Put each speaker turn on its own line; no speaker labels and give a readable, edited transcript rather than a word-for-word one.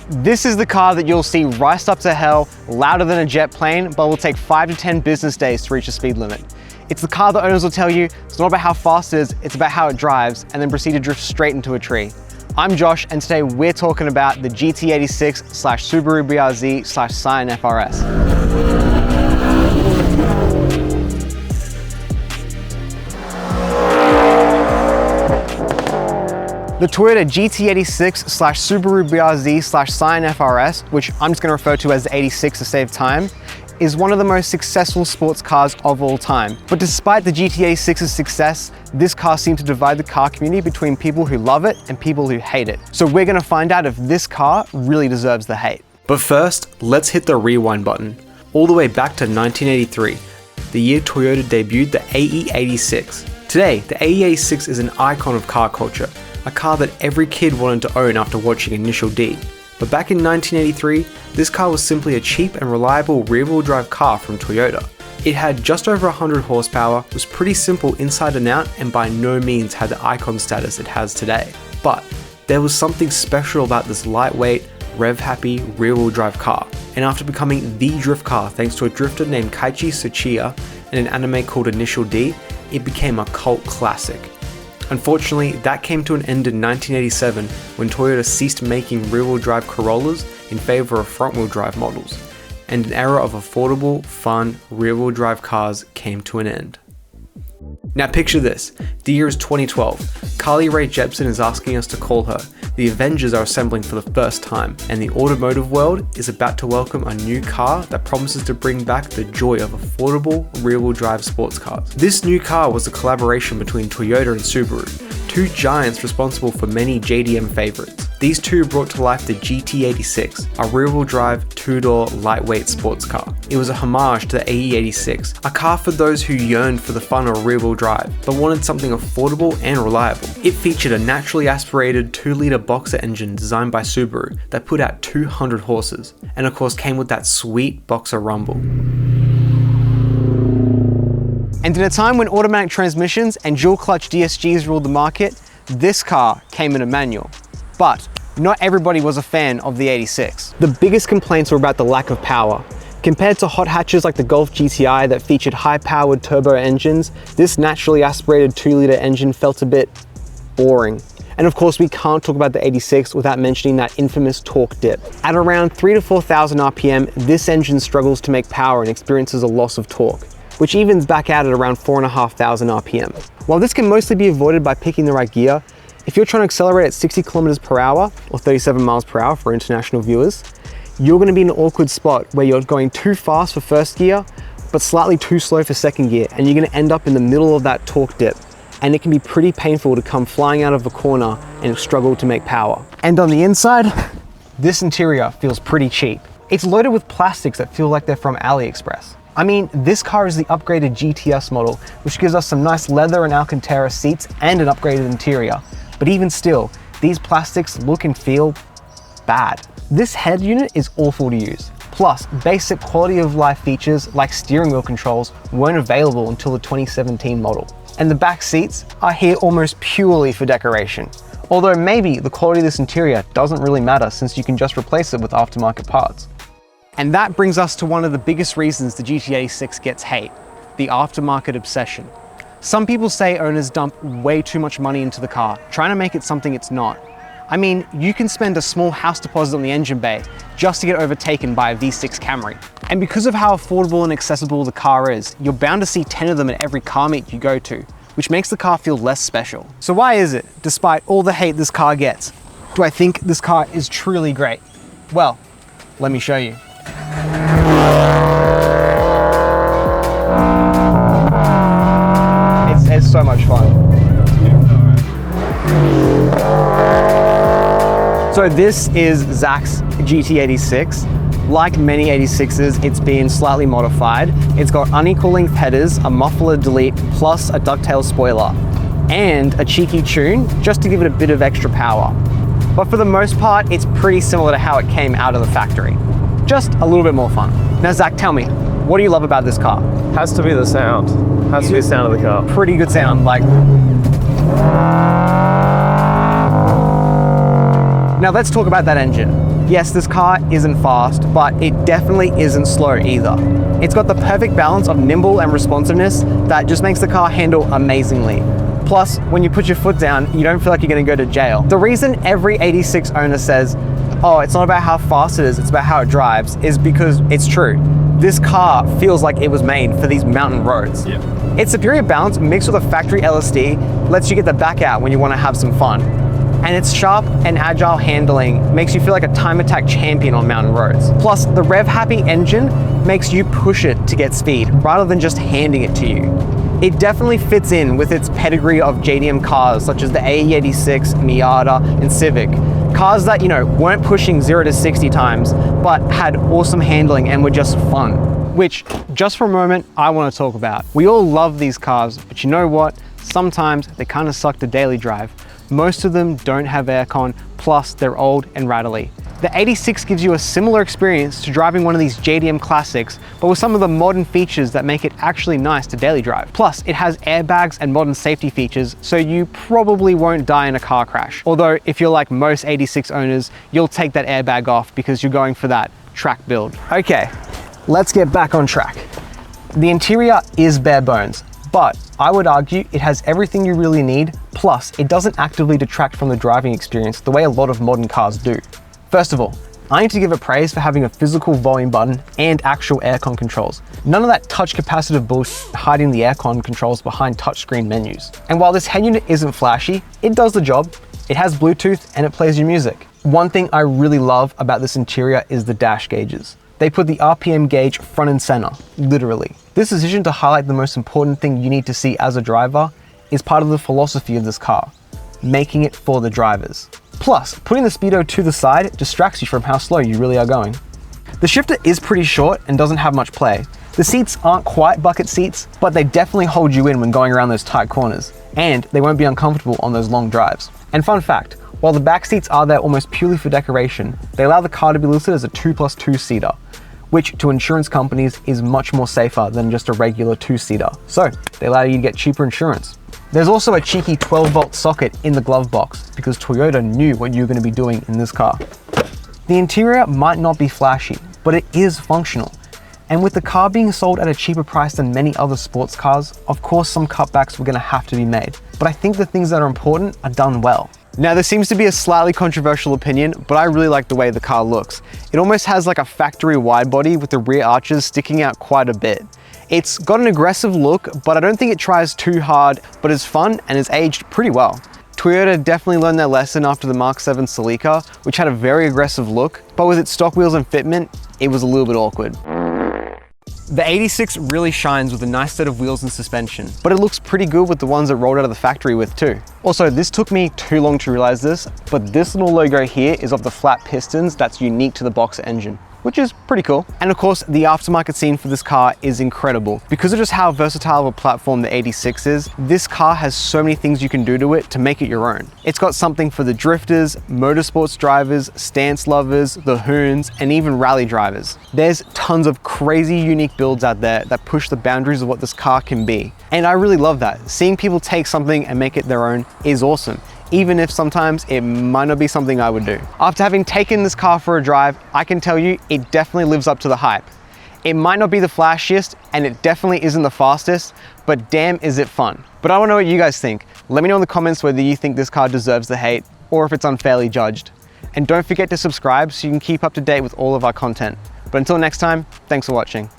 This is the car that you'll see riced up to hell, louder than a jet plane, but will take 5 to 10 business days to reach the speed limit. It's the car that owners will tell you it's not about how fast it is, it's about how it drives, and then proceed to drift straight into a tree. I'm Josh, and today we're talking about the GT86/Subaru BRZ/Scion FRS. The Toyota GT86/Subaru BRZ/Scion FRS, which I'm just going to refer to as the 86 to save time, is one of the most successful sports cars of all time. But despite the GT86's success, this car seemed to divide the car community between people who love it and people who hate it. So we're going to find out if this car really deserves the hate. But first, let's hit the rewind button. All the way back to 1983, the year Toyota debuted the AE86. Today, the AE86 is an icon of car culture, a car that every kid wanted to own after watching Initial D. But back in 1983, this car was simply a cheap and reliable rear-wheel drive car from Toyota. It had just over 100 horsepower, was pretty simple inside and out, and by no means had the icon status it has today. But there was something special about this lightweight, rev-happy rear-wheel drive car. And after becoming the drift car thanks to a drifter named Keiichi Tsuchiya and an anime called Initial D, it became a cult classic. Unfortunately, that came to an end in 1987 when Toyota ceased making rear-wheel drive Corollas in favor of front-wheel drive models, and an era of affordable, fun, rear-wheel drive cars came to an end. Now picture this, the year is 2012, Carly Rae Jepsen is asking us to call her, the Avengers are assembling for the first time, and the automotive world is about to welcome a new car that promises to bring back the joy of affordable rear-wheel drive sports cars. This new car was a collaboration between Toyota and Subaru, two giants responsible for many JDM favorites. These two brought to life the GT86, a rear-wheel drive, two-door, lightweight sports car. It was a homage to the AE86, a car for those who yearned for the fun of rear-wheel drive, but wanted something affordable and reliable. It featured a naturally aspirated 2-litre boxer engine designed by Subaru that put out 200 horses, and of course came with that sweet boxer rumble. And in a time when automatic transmissions and dual-clutch DSGs ruled the market, this car came in a manual. But not everybody was a fan of the 86. The biggest complaints were about the lack of power. Compared to hot hatches like the Golf GTI that featured high-powered turbo engines, this naturally aspirated 2-litre engine felt a bit boring. And of course, we can't talk about the 86 without mentioning that infamous torque dip. At around 3,000 to 4,000 RPM, this engine struggles to make power and experiences a loss of torque, which evens back out at around 4,500 RPM. While this can mostly be avoided by picking the right gear, if you're trying to accelerate at 60 kilometers per hour or 37 miles per hour for international viewers, you're going to be in an awkward spot where you're going too fast for first gear, but slightly too slow for second gear, and you're going to end up in the middle of that torque dip. And it can be pretty painful to come flying out of the corner and struggle to make power. And on the inside, this interior feels pretty cheap. It's loaded with plastics that feel like they're from AliExpress. I mean, this car is the upgraded GTS model, which gives us some nice leather and Alcantara seats and an upgraded interior. But even still, these plastics look and feel bad. This head unit is awful to use. Plus, basic quality of life features like steering wheel controls weren't available until the 2017 model. And the back seats are here almost purely for decoration. Although maybe the quality of this interior doesn't really matter since you can just replace it with aftermarket parts. And that brings us to one of the biggest reasons the GT86 gets hate, the aftermarket obsession. Some people say owners dump way too much money into the car, trying to make it something it's not. I mean, you can spend a small house deposit on the engine bay just to get overtaken by a V6 Camry. And because of how affordable and accessible the car is, you're bound to see 10 of them at every car meet you go to, which makes the car feel less special. So why is it, despite all the hate this car gets, do I think this car is truly great? Well, let me show you. It's so much fun. So this is Zach's GT86. Like many 86s, it's been slightly modified. It's got unequal length headers, a muffler delete, plus a ducktail spoiler, and a cheeky tune just to give it a bit of extra power. But for the most part, it's pretty similar to how it came out of the factory. Just a little bit more fun. Now Zach, tell me, what do you love about this car?
Has to be the sound. Has to be the sound of the car.
Pretty good sound, like. Now let's talk about that engine. Yes, this car isn't fast, but it definitely isn't slow either. It's got the perfect balance of nimble and responsiveness that just makes the car handle amazingly. Plus, when you put your foot down, you don't feel like you're gonna go to jail. The reason every 86 owner says, oh, it's not about how fast it is, it's about how it drives, is because it's true. This car feels like it was made for these mountain roads.
Yeah.
Its superior balance mixed with a factory LSD lets you get the back out when you wanna have some fun. And its sharp and agile handling makes you feel like a time attack champion on mountain roads. Plus, the rev-happy engine makes you push it to get speed rather than just handing it to you. It definitely fits in with its pedigree of JDM cars such as the AE86, Miata, and Civic. Cars that, weren't pushing 0 to 60 times, but had awesome handling and were just fun. Which, just for a moment, I want to talk about. We all love these cars, but you know what? Sometimes they kind of suck to daily drive. Most of them don't have aircon, plus they're old and rattly. The 86 gives you a similar experience to driving one of these JDM classics, but with some of the modern features that make it actually nice to daily drive. Plus, it has airbags and modern safety features, so you probably won't die in a car crash. Although, if you're like most 86 owners, you'll take that airbag off because you're going for that track build. Okay, let's get back on track. The interior is bare bones, but I would argue it has everything you really need, plus it doesn't actively detract from the driving experience the way a lot of modern cars do. First of all, I need to give it praise for having a physical volume button and actual aircon controls. None of that touch capacitive bullshit hiding the aircon controls behind touchscreen menus. And while this head unit isn't flashy, it does the job. It has Bluetooth and it plays your music. One thing I really love about this interior is the dash gauges. They put the RPM gauge front and center, literally. This decision to highlight the most important thing you need to see as a driver is part of the philosophy of this car, making it for the drivers. Plus, putting the speedo to the side distracts you from how slow you really are going. The shifter is pretty short and doesn't have much play. The seats aren't quite bucket seats, but they definitely hold you in when going around those tight corners, and they won't be uncomfortable on those long drives. And fun fact, while the back seats are there almost purely for decoration, they allow the car to be listed as a 2+2 seater, which to insurance companies is much more safer than just a regular 2-seater. So they allow you to get cheaper insurance. There's also a cheeky 12-volt socket in the glove box because Toyota knew what you were going to be doing in this car. The interior might not be flashy, but it is functional. And with the car being sold at a cheaper price than many other sports cars, of course some cutbacks were going to have to be made. But I think the things that are important are done well. Now, this seems to be a slightly controversial opinion, but I really like the way the car looks. It almost has like a factory wide body with the rear arches sticking out quite a bit. It's got an aggressive look, but I don't think it tries too hard, but it's fun and it's aged pretty well. Toyota definitely learned their lesson after the Mark 7 Celica, which had a very aggressive look, but with its stock wheels and fitment, it was a little bit awkward. The 86 really shines with a nice set of wheels and suspension, but it looks pretty good with the ones that rolled out of the factory with too. Also, this took me too long to realize this, but this little logo here is of the flat pistons that's unique to the Boxer engine, which is pretty cool. And of course, the aftermarket scene for this car is incredible. Because of just how versatile of a platform the 86 is, this car has so many things you can do to it to make it your own. It's got something for the drifters, motorsports drivers, stance lovers, the hoons, and even rally drivers. There's tons of crazy unique builds out there that push the boundaries of what this car can be. And I really love that. Seeing people take something and make it their own is awesome, even if sometimes it might not be something I would do. After having taken this car for a drive, I can tell you it definitely lives up to the hype. It might not be the flashiest, and it definitely isn't the fastest, but damn is it fun. But I wanna know what you guys think. Let me know in the comments whether you think this car deserves the hate, or if it's unfairly judged. And don't forget to subscribe so you can keep up to date with all of our content. But until next time, thanks for watching.